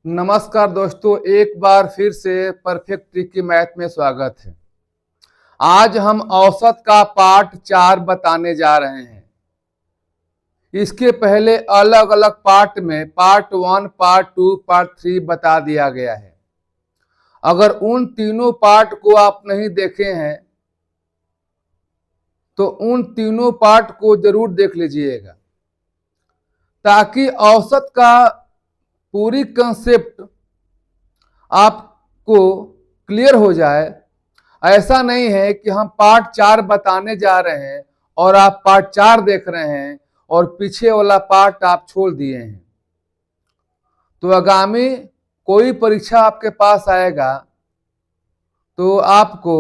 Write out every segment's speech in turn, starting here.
नमस्कार दोस्तों, एक बार फिर से परफेक्ट ट्रिकी मैथ में स्वागत है। आज हम औसत का पार्ट 4 बताने जा रहे हैं। इसके पहले अलग अलग पार्ट में पार्ट 1, पार्ट 2, पार्ट 3 बता दिया गया है। अगर उन तीनों पार्ट को आप नहीं देखे हैं तो उन तीनों पार्ट को जरूर देख लीजिएगा, ताकि औसत का पूरी कंसेप्ट आपको क्लियर हो जाए। ऐसा नहीं है कि हम पार्ट 4 बताने जा रहे हैं और आप पार्ट 4 देख रहे हैं और पीछे वाला पार्ट आप छोड़ दिए हैं। तो आगामी कोई परीक्षा आपके पास आएगा तो आपको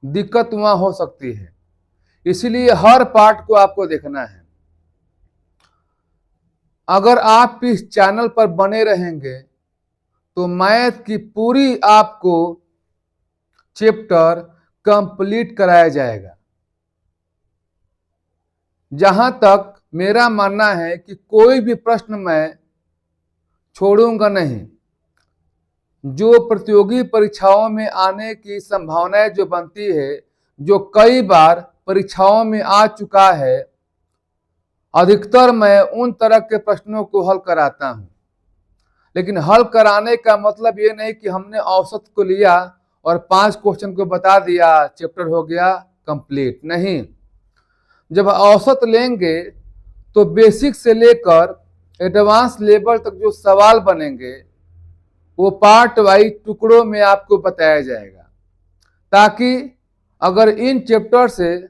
दिक्कत वहां हो सकती है, इसलिए हर पार्ट को आपको देखना है। अगर आप इस चैनल पर बने रहेंगे तो मैथ की पूरी आपको चैप्टर कंप्लीट कराया जाएगा। जहां तक मेरा मानना है कि कोई भी प्रश्न मैं छोड़ूंगा नहीं। जो प्रतियोगी परीक्षाओं में आने की संभावनाएं जो बनती है, जो कई बार परीक्षाओं में आ चुका है, अधिकतर मैं उन तरह के प्रश्नों को हल कराता हूं। लेकिन हल कराने का मतलब ये नहीं कि हमने औसत को लिया और 5 क्वेश्चन को बता दिया, चैप्टर हो गया कंप्लीट। नहीं, जब औसत लेंगे तो बेसिक से लेकर एडवांस लेवल तक जो सवाल बनेंगे वो पार्ट वाइज टुकड़ों में आपको बताया जाएगा, ताकि अगर इन चैप्टर से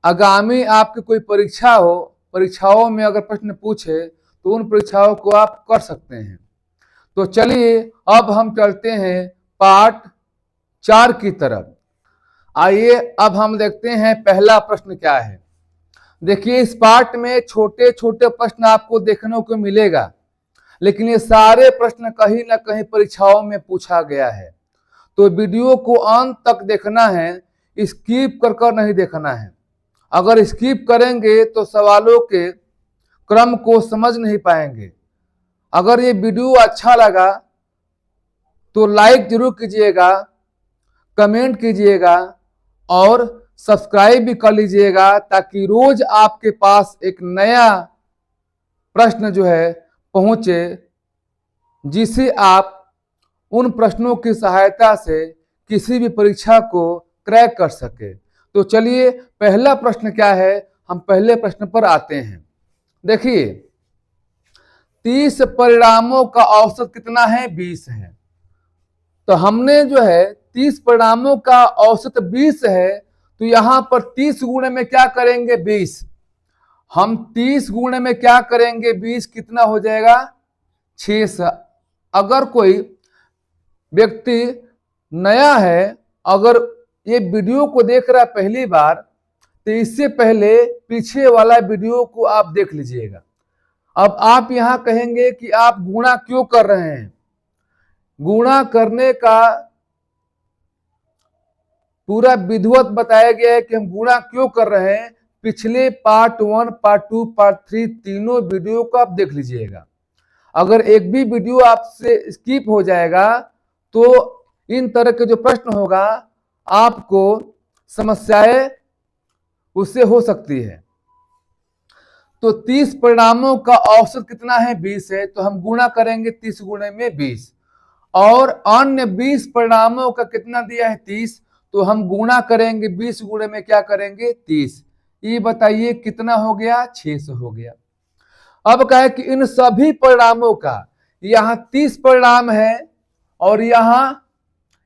आगामी आपकी कोई परीक्षा हो, परीक्षाओं में अगर प्रश्न पूछे तो उन परीक्षाओं को आप कर सकते हैं। तो चलिए अब हम चलते हैं पार्ट 4 की तरफ। आइए अब हम देखते हैं पहला प्रश्न क्या है। देखिए, इस पार्ट में छोटे छोटे प्रश्न आपको देखने को मिलेगा, लेकिन ये सारे प्रश्न कहीं ना कहीं परीक्षाओं में पूछा गया है। तो वीडियो को अंत तक देखना है, स्किप कर नहीं देखना है। अगर स्किप करेंगे तो सवालों के क्रम को समझ नहीं पाएंगे। अगर ये वीडियो अच्छा लगा तो लाइक जरूर कीजिएगा, कमेंट कीजिएगा और सब्सक्राइब भी कर लीजिएगा, ताकि रोज आपके पास एक नया प्रश्न जो है पहुंचे, जिसे आप उन प्रश्नों की सहायता से किसी भी परीक्षा को क्रैक कर सके। तो चलिए पहला प्रश्न क्या है, हम पहले प्रश्न पर आते हैं। देखिए, 30 परिणामों का औसत कितना है? 20 है। तो हमने जो है 30 परिणामों का औसत 20 है, तो यहां पर 30 गुणे में क्या करेंगे? 20। हम 30 गुणे में क्या करेंगे? 20 कितना हो जाएगा? 600। अगर कोई व्यक्ति नया है, अगर ये वीडियो को देख रहा है पहली बार, तो इससे पहले पीछे वाला वीडियो को आप देख लीजिएगा। अब आप यहां कहेंगे कि आप गुणा क्यों कर रहे हैं? गुणा करने का पूरा विधिवत बताया गया है कि हम गुणा क्यों कर रहे हैं। पिछले पार्ट 1, पार्ट 2, पार्ट 3 तीनों वीडियो को आप देख लीजिएगा। अगर एक भी वीडियो आपसे स्किप हो जाएगा तो इन तरह के जो प्रश्न होगा आपको समस्याएं उससे हो सकती है। तो 30 परिणामों का औसत कितना है? 20 है। तो हम गुणा करेंगे 30 गुणे में 20। और अन्य 20 परिणामों का कितना दिया है? 30। तो हम गुणा करेंगे 20 गुणे में क्या करेंगे? 30। ये बताइए कितना हो गया? 600 हो गया। अब कहे कि इन सभी परिणामों का, यहां 30 परिणाम है और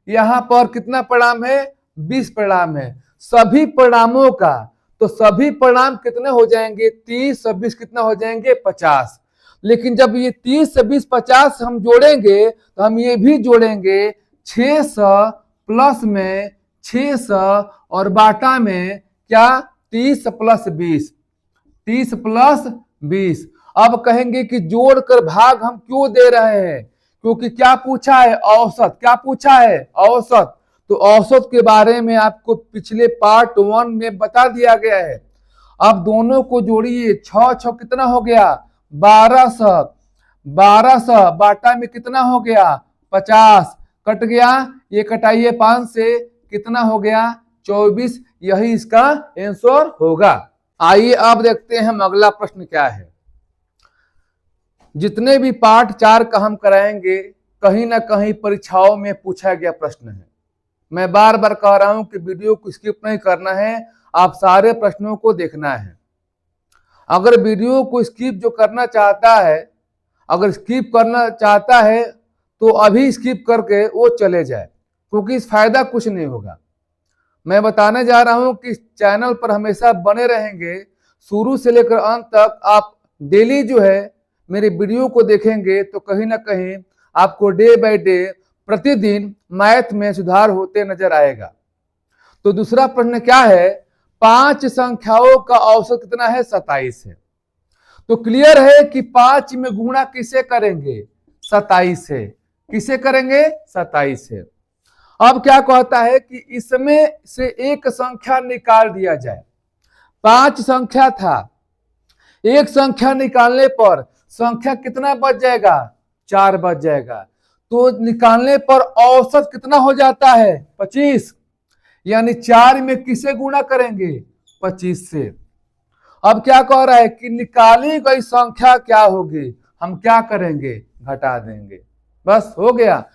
यहां पर कितना परिणाम है? 20 परिणाम है। सभी परिणामों का, तो सभी परिणाम कितने हो जाएंगे? 30 और 20 कितना हो जाएंगे? 50। लेकिन जब ये 30 से 20 50 हम जोड़ेंगे तो हम ये भी जोड़ेंगे 600 प्लस में 600 और बाटा में क्या? 30 प्लस 20, 30 प्लस 20। अब कहेंगे कि जोड़कर भाग हम क्यों दे रहे हैं? क्योंकि क्या पूछा है? औसत। क्या पूछा है? औसत। तो औसत के बारे में आपको पिछले पार्ट 1 में बता दिया गया है। अब दोनों को जोड़िए, 6 6 कितना हो गया? 1200। 1200 बाटा में कितना हो गया 50, कट गया, ये कटाइए 5 से, कितना हो गया 24। यही इसका आंसर होगा। आइए अब देखते हैं हम अगला प्रश्न क्या है। जितने भी पार्ट 4 का हम कराएंगे कहीं ना कहीं परीक्षाओं में पूछा गया प्रश्न है। मैं बार बार कह रहा हूं कि वीडियो को स्किप नहीं करना है, आप सारे प्रश्नों को देखना है। अगर वीडियो को स्किप जो करना चाहता है, अगर स्किप करना चाहता है तो अभी स्किप करके वो चले जाए, क्योंकि इस फायदा कुछ नहीं होगा। मैं बताने जा रहा हूं कि चैनल पर हमेशा बने रहेंगे, शुरू से लेकर अंत तक आप डेली जो है मेरे वीडियो को देखेंगे तो कहीं ना कहीं आपको डे बाय डे प्रतिदिन मैथ में सुधार होते नजर आएगा। तो दूसरा प्रश्न क्या है, 5 संख्याओं का औसत कितना है 27 है। तो क्लियर है कि 5 में गुणा किसे करेंगे 27 से, किसे करेंगे 27 से। अब क्या कहता है कि इसमें से एक संख्या निकाल दिया जाए। 5 संख्या था, एक संख्या निकालने पर संख्या कितना बच जाएगा 4 बच जाएगा। तो निकालने पर औसत कितना हो जाता है 25, यानी 4 में किसे गुणा करेंगे 25 से। अब क्या कह रहा है कि निकाली गई संख्या क्या होगी, हम क्या करेंगे घटा देंगे, बस हो गया।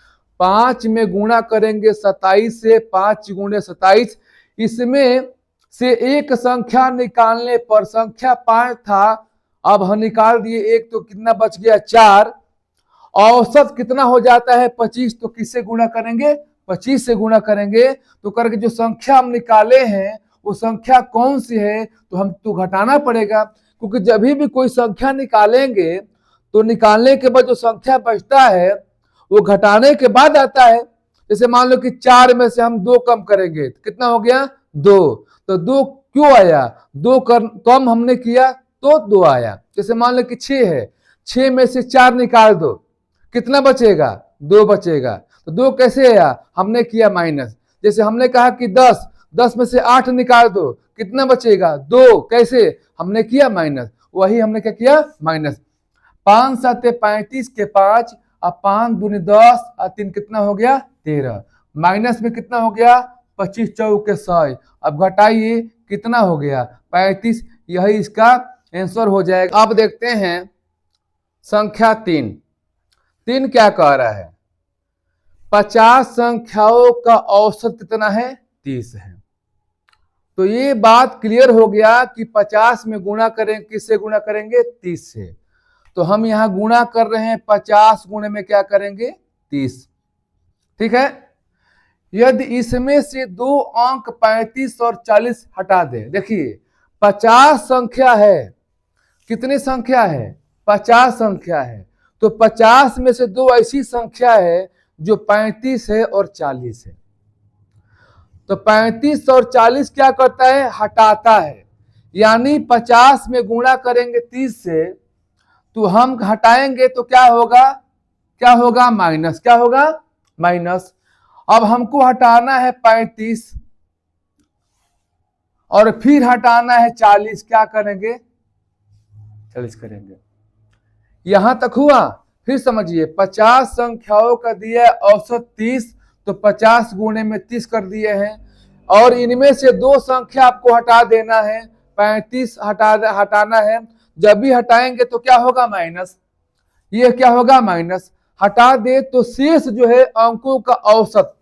5 में गुणा करेंगे 27 से, 5 गुणे 27, इसमें से एक संख्या निकालने पर, संख्या 5 था, अब हम निकाल दिए एक, तो कितना बच गया 4, औसत कितना हो जाता है 25, तो किससे गुणा करेंगे 25 से गुणा करेंगे। तो करके जो संख्या हम निकाले हैं वो संख्या कौन सी है, तो हम तो घटाना पड़ेगा, क्योंकि जब भी कोई संख्या निकालेंगे तो निकालने के बाद जो संख्या बचता है वो घटाने के बाद आता है। जैसे मान लो कि 4 में से हम 2 कम करेंगे तो कितना हो गया 2, तो 2 क्यों आया, 2 कम हमने किया तो 2 आया। जैसे मान लो कि 6 है, 6 में से 4 निकाल दो, कितना बचेगा 2 बचेगा। तो 2 कैसे आया, हमने किया माइनस। जैसे हमने कहा कि 10 में से 8 निकाल दो, कितना बचेगा 2, कैसे, हमने किया माइनस, वही हमने क्या किया माइनस। 5 7 35 के 5, अब 5 दूनी 10 और 3 कितना हो गया 13, माइनस में कितना हो गया 25 चौके 100, अब घटाइए कितना हो गया 35, यही इसका आंसर हो जाएगा। अब देखते हैं संख्या 3 क्या कह रहा है, 50 संख्याओं का औसत कितना है 30 है। तो ये बात क्लियर हो गया कि 50 में गुणा करें, किससे गुणा करेंगे 30 से। तो हम यहां गुणा कर रहे हैं 50 गुणे में क्या करेंगे 30, ठीक है। यदि इसमें से 2 अंक 35 और 40 हटा दे, देखिए 50 संख्या है, कितनी संख्या है 50 संख्या है, तो 50 में से 2 ऐसी संख्या है जो 35 है और 40 है। तो 35 और 40 क्या करता है हटाता है, यानी 50 में गुणा करेंगे 30 से, तो हम हटाएंगे तो क्या होगा माइनस, क्या होगा माइनस। अब हमको हटाना है 35 और फिर हटाना है 40, क्या करेंगे 40 करेंगे। यहां तक हुआ, फिर समझिए 50 संख्याओं का दिया औसत 30, तो 50 गुणे में 30 कर दिए हैं, और इनमें से 2 संख्या आपको हटा देना है, 35 हटाना है। जब भी हटाएंगे तो क्या होगा माइनस, ये क्या होगा माइनस, हटा दे तो शेष जो है अंकों का औसत।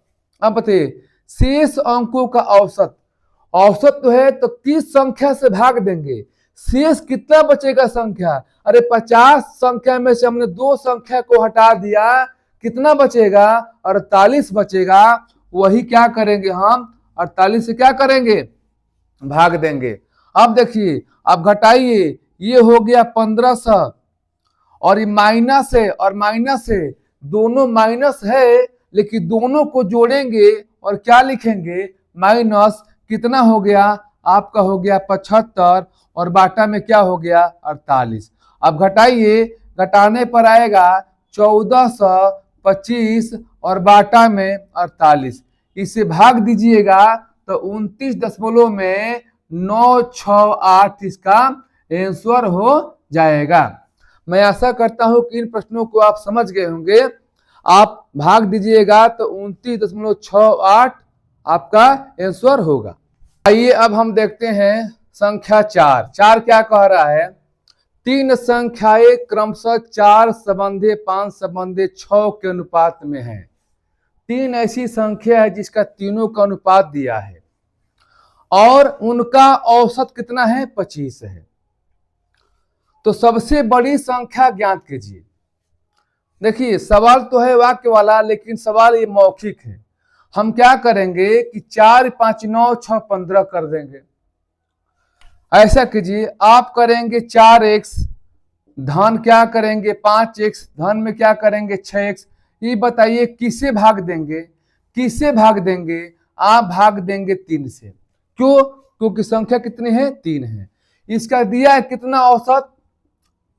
अब बताइए शेष अंकों का औसत, औसत तो है तो 30 संख्या से भाग देंगे, शेष कितना बचेगा संख्या, अरे 50 संख्या में से हमने 2 संख्या को हटा दिया, कितना बचेगा 48 बचेगा। वही क्या करेंगे हम 48 से क्या करेंगे भाग देंगे। अब देखिए अब घटाइए, ये हो गया 1500 और ये माइनस है और माइनस है, दोनों माइनस है लेकिन दोनों को जोड़ेंगे और क्या लिखेंगे माइनस, कितना हो गया आपका हो गया 75 और बाटा में क्या हो गया 48। अब घटाइए, घटाने पर आएगा 1425 और बाटा में 48, इसे भाग दीजिएगा तो 29.968 इसका आंसर हो जाएगा। मैं आशा करता हूं कि इन प्रश्नों को आप समझ गए होंगे। आप भाग दीजिएगा तो 29.68 आपका आंसर होगा। आइए अब हम देखते हैं संख्या 4। 4 क्या कह रहा है? 3 संख्याएं क्रमशः 4 संबंधी 5 संबंधी 6 के अनुपात में है। 3 ऐसी संख्या है जिसका तीनों का अनुपात दिया है और उनका औसत कितना है? 25 है। तो सबसे बड़ी संख्या ज्ञात कीजिए। देखिए सवाल तो है वाक्य वाला, लेकिन सवाल ये मौखिक है। हम क्या करेंगे कि 4 5 9 6 15 कर देंगे। ऐसा कीजिए, आप करेंगे 4x धन क्या करेंगे 5x, धन में क्या करेंगे 6x। ये बताइए किसे भाग देंगे? किसे भाग देंगे? आप भाग देंगे 3 से। क्यों? क्योंकि संख्या कितनी है? 3 है। इसका दिया है कितना औसत?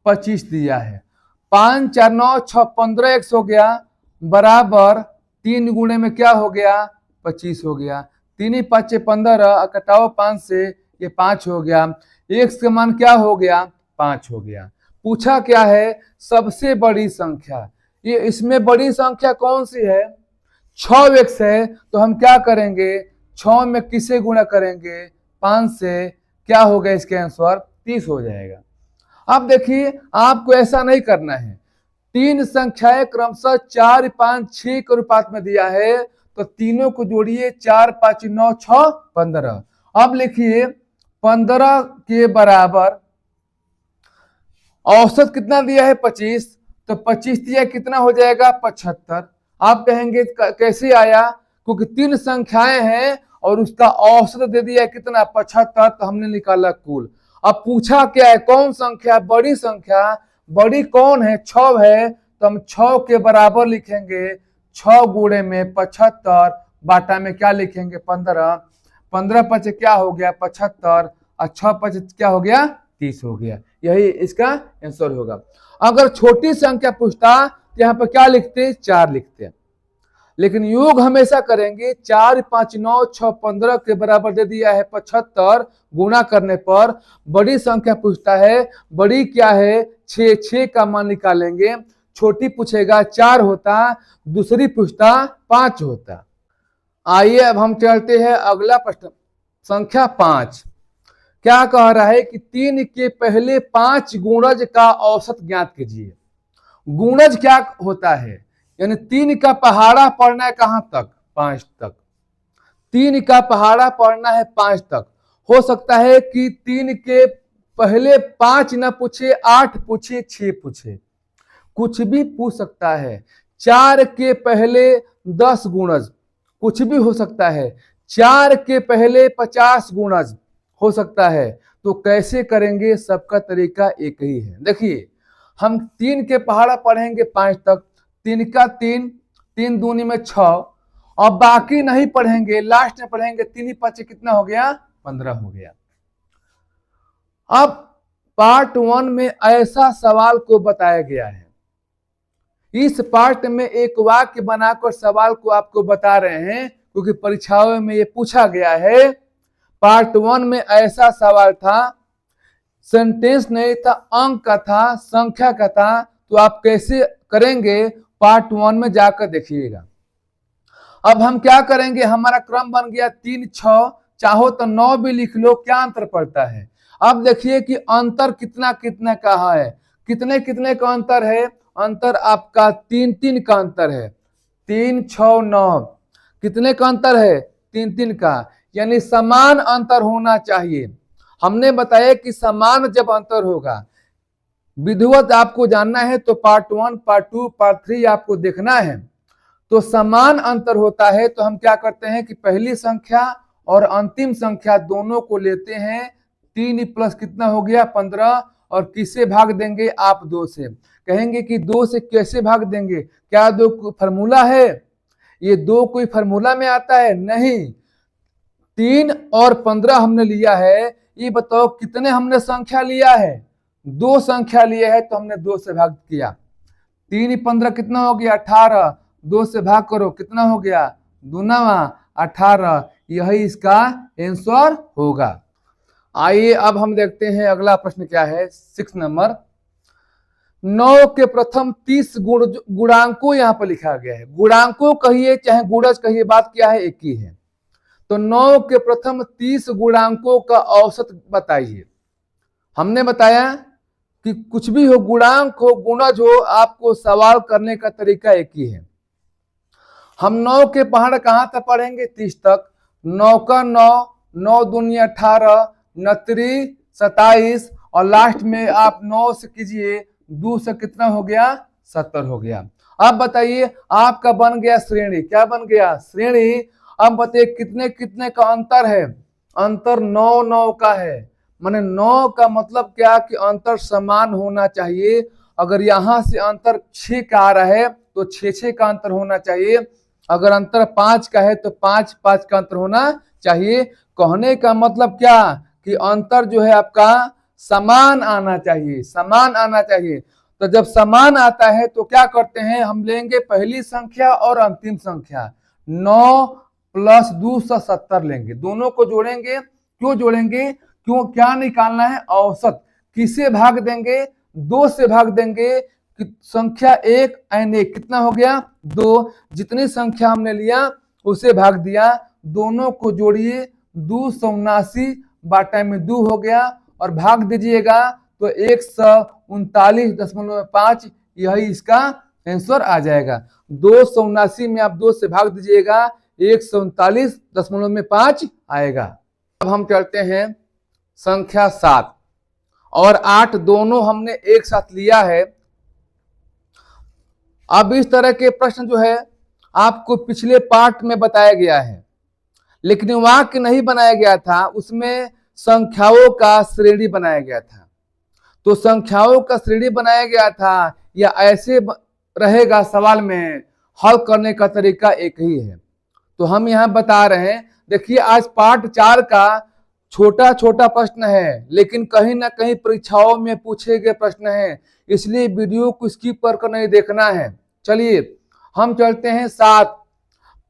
25 दिया है। 5 4 9 6 15 x हो गया बराबर 3 गुणे में क्या हो गया? 25 हो गया। 3 5 15 कटाओ 5 से, ये 5 हो गया। x का मान क्या हो गया? 5 हो गया। पूछा क्या है? सबसे बड़ी संख्या। ये इसमें बड़ी संख्या कौन सी है? 6x है। तो हम क्या करेंगे? 6 में किसे गुणा करेंगे? 5 से। क्या हो गया इसके आंसर? 30 हो जाएगा। अब देखिए आपको ऐसा नहीं करना है। 3 संख्याएं क्रमशः 4 5 6 के अनुपात में दिया है, तो तीनों को जोड़िए। 4 5 9 6 15। अब लिखिए 15 के बराबर औसत कितना दिया है? 25। तो 25 दिया कितना हो जाएगा? 75। आप कहेंगे कैसे आया? क्योंकि 3 संख्याएं हैं और उसका औसत दे दिया कितना? 75। तो हमने निकाला कुल। अब पूछा क्या है? कौन संख्या? बड़ी संख्या। बड़ी कौन है? 6 है। तो हम 6 के बराबर लिखेंगे 6 गुणे में 75 बाटा में क्या लिखेंगे? 15। 15 5 क्या हो गया? 75 और 6 5 क्या हो गया? 30 हो गया। यही इसका आंसर होगा। अगर छोटी संख्या पूछता तो यहाँ पर क्या लिखते? 4 लिखते। लेकिन योग हमेशा करेंगे। 4 5 9 6 15 के बराबर दे दिया है 75, गुणा करने पर बड़ी संख्या पूछता है। बड़ी क्या है? 6। 6 का मान निकालेंगे। छोटी पूछेगा 4 होता, दूसरी पूछता 5 होता। आइए अब हम चलते हैं अगला प्रश्न। संख्या 5 क्या कह रहा है कि 3 के पहले 5 गुणज का औसत ज्ञात कीजिए। गुणज क्या होता है? यानी 3 का पहाड़ा पढ़ना है कहां तक? 5 तक। 3 का पहाड़ा पढ़ना है 5 तक। हो सकता है कि 3 के पहले 5 ना पूछे, 8 पूछे, 6 पूछे, कुछ भी पूछ सकता है। 4 के पहले 10 गुणज, कुछ भी हो सकता है। 4 के पहले 50 गुणज हो सकता है। तो कैसे करेंगे? सबका तरीका एक ही है। देखिए हम 3 के पहाड़ा पढ़ेंगे 5 तक। 3 का 3, 3 दूनी में 6, और बाकी नहीं पढ़ेंगे, लास्ट में पढ़ेंगे। 3 5 कितना हो गया? 15 हो गया। अब पार्ट 1 में ऐसा सवाल को बताया गया है। इस पार्ट में एक वाक्य बनाकर सवाल को आपको बता रहे हैं, क्योंकि परीक्षाओं में ये पूछा गया है। पार्ट 1 में ऐसा सवाल था, सेंटेंस नहीं था, अंक का था, संख्या का था। तो आप कैसे करेंगे? पार्ट 1 में जाकर देखिएगा। अब हम क्या करेंगे? हमारा क्रम बन गया 3 6, चाहो तो 9 भी लिख लो। क्या अंतर पड़ता है? अब देखिए कि अंतर कितना कितना का है। कितने कितने का अंतर है? अंतर आपका 3 3 का अंतर है। 3 6 9 कितने का अंतर है? 3 3 का। यानी समान अंतर होना चाहिए। हमने बताया कि समान जब अंतर होगा, विधिवत आपको जानना है तो पार्ट 1 पार्ट 2 पार्ट 3 आपको देखना है। तो समान अंतर होता है तो हम क्या करते हैं कि पहली संख्या और अंतिम संख्या दोनों को लेते हैं। 3 प्लस कितना हो गया? 15। और किससे भाग देंगे? आप 2 से। कहेंगे कि 2 से कैसे भाग देंगे? क्या 2 फार्मूला है? ये 2 कोई फार्मूला में आता है? नहीं। 3 और 15 हमने लिया है। ये बताओ कितने हमने संख्या लिया है? 2 संख्या लिया है, तो हमने 2 से भाग किया। 3 15 कितना हो गया? 18। 2 से भाग करो, कितना हो गया? 2 18। यही इसका आंसर होगा। आइए अब हम देखते हैं अगला प्रश्न क्या है। 6 नंबर। 9 के प्रथम 30 गुणांकों यहाँ पर लिखा गया है। गुणांकों कहिए चाहे गुणज कहिए, बात क्या है, एक ही है। तो 9 के प्रथम 30 गुणांकों का औसत बताइए। हमने बताया कि कुछ भी हो, गुणांक हो, गुणज हो, आपको सवाल करने का तरीका एक ही है। हम 9 के पहाड़ कहां तक पढ़ेंगे? 30 तक। 9 का 9, 9 दूनी 18, 29 27, और लास्ट में आप 9 से कीजिए, 2 से कितना हो गया? 70 हो गया। अब बताइए, आपका बन गया श्रेणी। क्या बन गया? श्रेणी। अब बताइए कितने कितने का अंतर है? अंतर 9 9 का है। माने 9 का मतलब क्या कि अंतर समान होना चाहिए। अगर यहां से अंतर 6 का आ रहा है तो 6 6 का अंतर होना चाहिए। अगर अंतर 5 का है तो 5 5 का अंतर होना चाहिए। कहने का मतलब क्या कि अंतर जो है आपका समान आना चाहिए, समान आना चाहिए। तो जब समान आता है तो क्या करते हैं, हम लेंगे पहली संख्या और अंतिम संख्या, 9 प्लस 270 लेंगे, दोनों को जोड़ेंगे। क्यों जोड़ेंगे? क्यों, क्या निकालना है? औसत। किसे भाग देंगे? 2 से भाग देंगे। संख्या 1 एन 1 कितना हो गया? 2। जितनी संख्या हमने लिया उसे भाग दिया, दोनों को जोड़िए, 279 बाटा में 2 हो गया, और भाग दीजिएगा तो 139.5, यही इसका आंसर आ जाएगा। 279 में आप 2 से भाग दीजिएगा, 139.5 आएगा। अब हम चलते हैं संख्या 7 और 8, दोनों हमने एक साथ लिया है। अब इस तरह के प्रश्न जो है आपको पिछले पार्ट में बताया गया है, लेकिन वाक्य नहीं बनाया गया था, उसमें संख्याओं का श्रेणी बनाया गया था। तो संख्याओं का श्रेणी बनाया गया था या ऐसे रहेगा, सवाल में हल करने का तरीका एक ही है। तो हम यहाँ बता रहे हैं, देखिए आज पार्ट 4 का छोटा छोटा प्रश्न है, लेकिन कहीं ना कहीं परीक्षाओं में पूछे गए प्रश्न हैं, इसलिए वीडियो को स्किप कर नहीं देखना है। चलिए हम चलते हैं 7।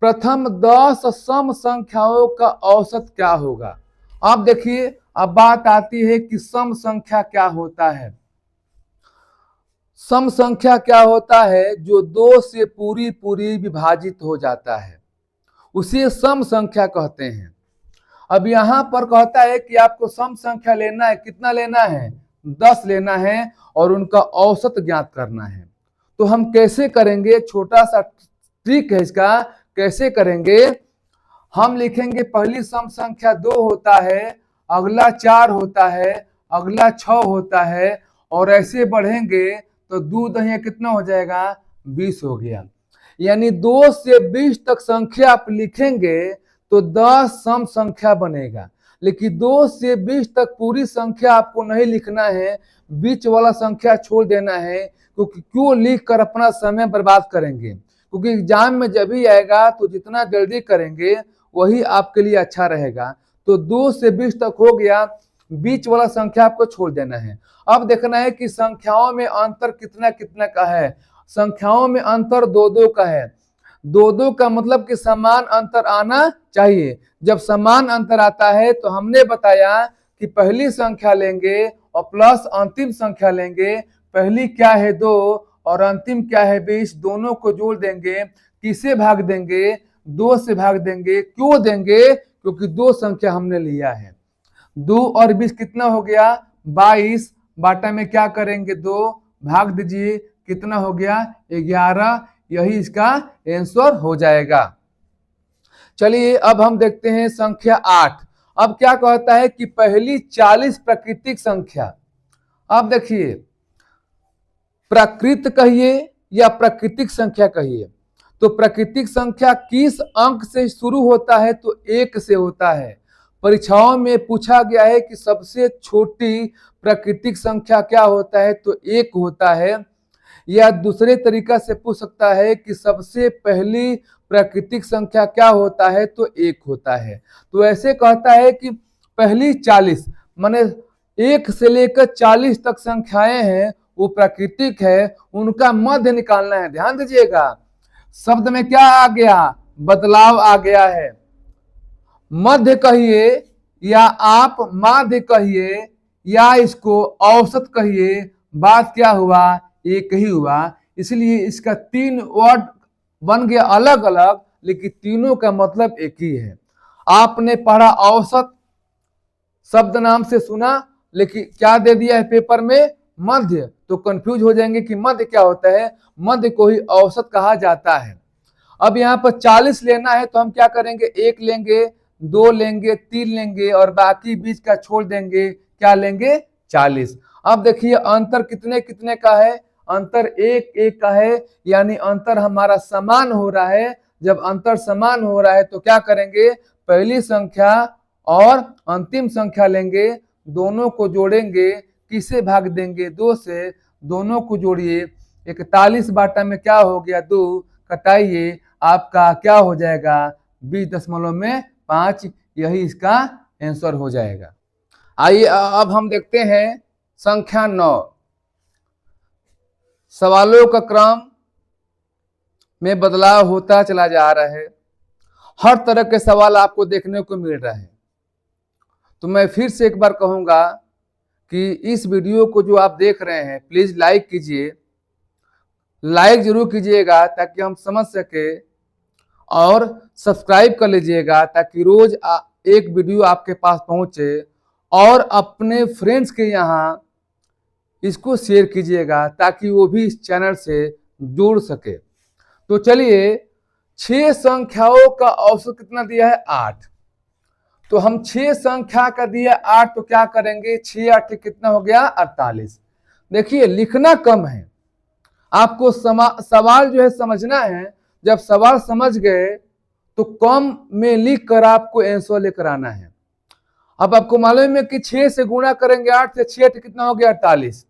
प्रथम 10 सम संख्याओं का औसत क्या होगा? अब देखिए, अब बात आती है कि सम संख्या क्या होता है। सम संख्या क्या होता है? जो 2 से पूरी पूरी विभाजित हो जाता है, उसे सम संख्या कहते हैं। अब यहां पर कहता है कि आपको सम संख्या लेना है, कितना लेना है? 10 लेना है, और उनका औसत ज्ञात करना है। तो हम कैसे करेंगे? छोटा सा ट्रिक है इसका, कैसे करेंगे? हम लिखेंगे पहली सम संख्या 2 होता है, अगला 4 होता है, अगला 6 होता है, और ऐसे बढ़ेंगे तो 2 दहिया कितना हो जाएगा? 20 हो गया। यानी 2 से 20 तक संख्या आप लिखेंगे तो 10 सम संख्या बनेगा। लेकिन 2 से 20 तक पूरी संख्या आपको नहीं लिखना है, बीच वाला संख्या छोड़ देना है, क्योंकि क्यों लिख कर अपना समय बर्बाद करेंगे? क्योंकि एग्जाम में जब भी आएगा तो जितना जल्दी करेंगे वही आपके लिए अच्छा रहेगा। तो 2 से 20 तक हो गया, बीच वाला संख्या आपको छोड़ देना है। अब देखना है कि संख्याओं में अंतर कितना कितना का है। संख्याओं में अंतर 2 2 का है। 2 2 का मतलब कि समान अंतर आना चाहिए। जब समान अंतर आता है तो हमने बताया कि पहली संख्या लेंगे और प्लस अंतिम संख्या लेंगे। पहली क्या है? 2 और अंतिम क्या है? 20, दोनों को जोड़ देंगे। किसे भाग देंगे? 2 से भाग देंगे। क्यों देंगे? क्योंकि 2 संख्या हमने लिया है। 2 और 20 कितना हो गया? 22 बाटा में क्या करेंगे? 2 भाग दीजिए, कितना हो गया? 11, यही इसका आंसर हो जाएगा। चलिए अब हम देखते हैं संख्या 8। अब क्या कहता है कि पहली 40 प्राकृतिक संख्या। अब देखिए, प्राकृत कहिए या प्राकृतिक संख्या कहिए, तो प्राकृतिक संख्या किस अंक से शुरू होता है? तो 1 से होता है। परीक्षाओं में पूछा गया है कि सबसे छोटी प्राकृतिक संख्या क्या होता है? तो 1 होता है। या दूसरे तरीका से पूछ सकता है कि सबसे पहली प्राकृतिक संख्या क्या होता है? तो 1 होता है। तो ऐसे कहता है कि पहली 40 माने 1 से लेकर 40 तक संख्याएं हैं, वो प्राकृतिक है, उनका मध्य निकालना है। ध्यान दीजिएगा, शब्द में क्या आ गया? बदलाव आ गया है। मध्य कहिए या आप माध्य कहिए या इसको औसत कहिए, बात क्या हुआ? एक ही हुआ, इसलिए इसका 3 वर्ड बन गया अलग अलग, लेकिन तीनों का मतलब एक ही है। आपने पढ़ा औसत शब्द नाम से सुना, लेकिन क्या दे दिया है पेपर में? मध्य। तो कंफ्यूज हो जाएंगे कि मध्य क्या होता है। मध्य को ही औसत कहा जाता है। अब यहाँ पर 40 लेना है तो हम क्या करेंगे? 1 लेंगे, 2 लेंगे, 3 लेंगे और बाकी बीच का छोड़ देंगे। क्या लेंगे? 40। अब देखिए अंतर कितने कितने का है? अंतर 1 1 का है, यानी अंतर हमारा समान हो रहा है। जब अंतर समान हो रहा है तो क्या करेंगे? पहली संख्या और अंतिम संख्या लेंगे, दोनों को जोड़ेंगे, किसे भाग देंगे? 2 से। दोनों को जोड़िए, 41 बाटा में क्या हो गया? 2। कटाइए, आपका क्या हो जाएगा? 20.5। यही इसका आंसर हो जाएगा। आइए अब हम देखते हैं संख्या 9। सवालों का क्रम में बदलाव होता चला जा रहा है। हर तरह के सवाल आपको देखने को मिल रहा है। तो मैं फिर से एक बार कहूंगा कि इस वीडियो को जो आप देख रहे हैं, प्लीज लाइक कीजिए, लाइक जरूर कीजिएगा ताकि हम समझ सके, और सब्सक्राइब कर लीजिएगा ताकि रोज एक वीडियो आपके पास पहुंचे, और अपने फ्रेंड्स के यहाँ इसको शेयर कीजिएगा ताकि वो भी इस चैनल से जुड़ सके। तो चलिए, 6 संख्याओं का औसत कितना दिया है? 8। तो हम 6 संख्या का दिया 8, तो क्या करेंगे? 6 8 कितना हो गया? 48। देखिए लिखना कम है, आपको सवाल जो है समझना है। जब सवाल समझ गए तो कम में लिख कर आपको आंसर लेकर आना है। अब आपको मालूम है कि 6 से गुणा करेंगे 8 से, 6 8 कितना हो गया? 48।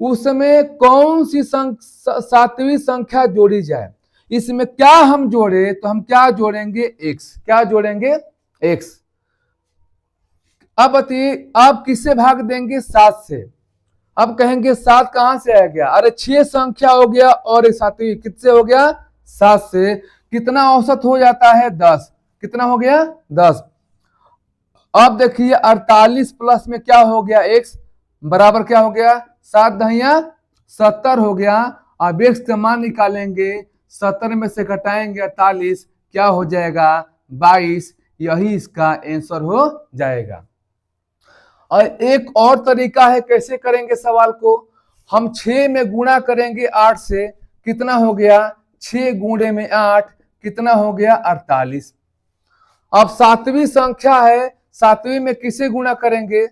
उस समय कौन सी 7वीं संख्या जोड़ी जाए? इसमें क्या हम जोड़े? तो हम क्या जोड़ेंगे? x। क्या जोड़ेंगे? x। अब बताइए, आप किससे भाग देंगे? 7 से। अब कहेंगे 7 कहां से आ गया? अरे 6 संख्या हो गया और एक 7वीं, किससे हो गया? 7 से। कितना औसत हो जाता है? 10। कितना हो गया? 10। अब देखिए 48 प्लस में क्या हो गया? x बराबर क्या हो गया? 7 दहिया 70 हो गया। अब x का मान निकालेंगे, 70 में से घटाएंगे 48, क्या हो जाएगा? 22। यही इसका आंसर हो जाएगा। और एक और तरीका है कैसे करेंगे सवाल को। हम 6 में गुणा करेंगे 8 से, कितना हो गया? 6 गुणे में 8 कितना हो गया? 48। अब 7वीं संख्या है, 7वीं में किसे गुणा करेंगे?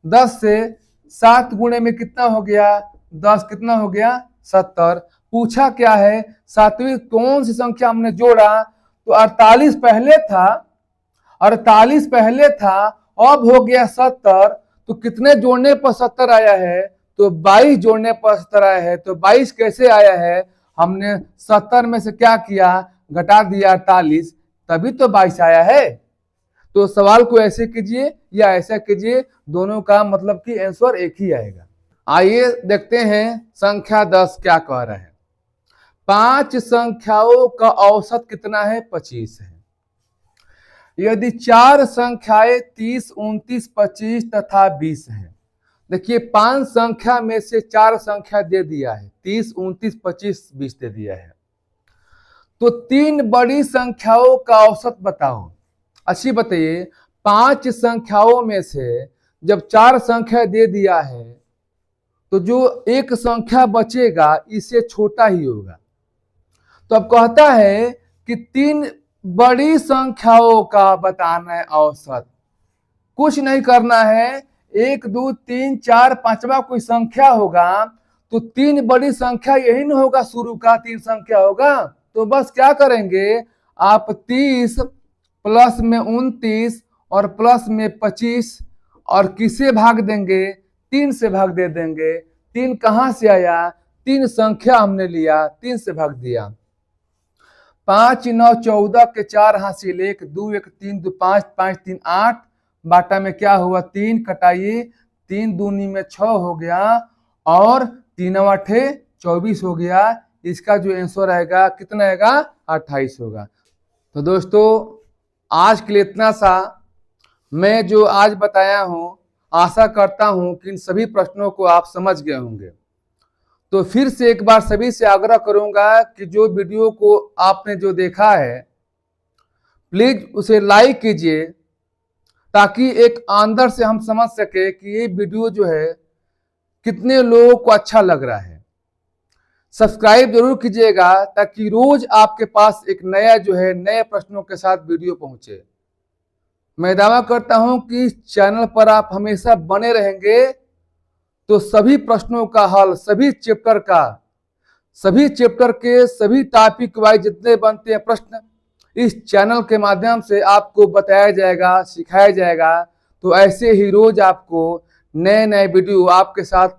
10 से। 7 गुणे में कितना हो गया? 10 कितना हो गया? 70। पूछा क्या है? 7वीं कौन सी संख्या हमने जोड़ा? तो 48 पहले था, 48 पहले था, अब हो गया 70। तो कितने जोड़ने पर 70 आया है? तो 22 जोड़ने पर 70 आया है। तो 22 कैसे आया है? हमने 70 में से क्या किया? घटा दिया 48, तभी तो 22 आया है। तो सवाल को ऐसे कीजिए या ऐसा कीजिए, दोनों का मतलब कि आंसर एक ही आएगा। आइए देखते हैं संख्या 10 क्या कह रहा है। 5 संख्याओं का औसत कितना है? 25 है। यदि 4 संख्याएं 30 29 25 तथा 20 है। देखिए 5 संख्या में से 4 संख्या दे दिया है, 30 29 25 20 दे दिया है। तो 3 बड़ी संख्याओं का औसत बताओ। अच्छी बताइए, 5 संख्याओं में से जब 4 संख्या दे दिया है तो जो एक संख्या बचेगा इससे छोटा ही होगा। तो अब कहता है कि 3 बड़ी संख्याओं का बताना है औसत। कुछ नहीं करना है, 1 2 3 4 5वां कोई संख्या होगा तो 3 बड़ी संख्या यही न होगा, शुरू का 3 संख्या होगा। तो बस क्या करेंगे आप, 30 प्लस में 29 और प्लस में 25, और किसे भाग देंगे? 3 से भाग दे देंगे। 3 कहां से आया? 3 संख्या हमने लिया, 3 से भाग दिया। 5 9 14 के 4 हासिल 1 2 1 3 2 5 5 3 8 बाटा में क्या हुआ? 3। कटाइए, 3 दूनी में 6 हो गया और 3 8 24 हो गया। इसका जो आंसर आएगा कितना आएगा? 28 होगा। तो दोस्तों आज के लिए इतना सा। मैं जो आज बताया हूं, आशा करता हूं कि इन सभी प्रश्नों को आप समझ गए होंगे। तो फिर से एक बार सभी से आग्रह करूंगा कि जो वीडियो को आपने जो देखा है प्लीज उसे लाइक कीजिए, ताकि एक अंदर से हम समझ सके कि ये वीडियो जो है कितने लोगों को अच्छा लग रहा है। सब्सक्राइब जरूर कीजिएगा ताकि रोज आपके पास एक नया जो है नए प्रश्नों के साथ वीडियो पहुंचे। मैं दावा करता हूं कि इस चैनल पर आप हमेशा बने रहेंगे तो सभी प्रश्नों का हल, सभी चैप्टर के सभी टॉपिक वाइज जितने बनते हैं प्रश्न इस चैनल के माध्यम से आपको बताया जाएगा, सिखाया जाएगा। तो ऐसे ही रोज आपको नए नए वीडियो आपके साथ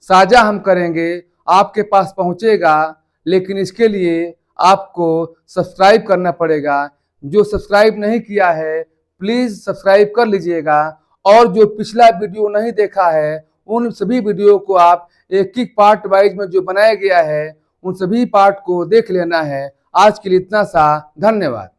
साझा हम करेंगे, आपके पास पहुंचेगा। लेकिन इसके लिए आपको सब्सक्राइब करना पड़ेगा। जो सब्सक्राइब नहीं किया है प्लीज सब्सक्राइब कर लीजिएगा, और जो पिछला वीडियो नहीं देखा है उन सभी वीडियो को आप एक एक पार्ट वाइज में जो बनाया गया है उन सभी पार्ट को देख लेना है। आज के लिए इतना सा, धन्यवाद।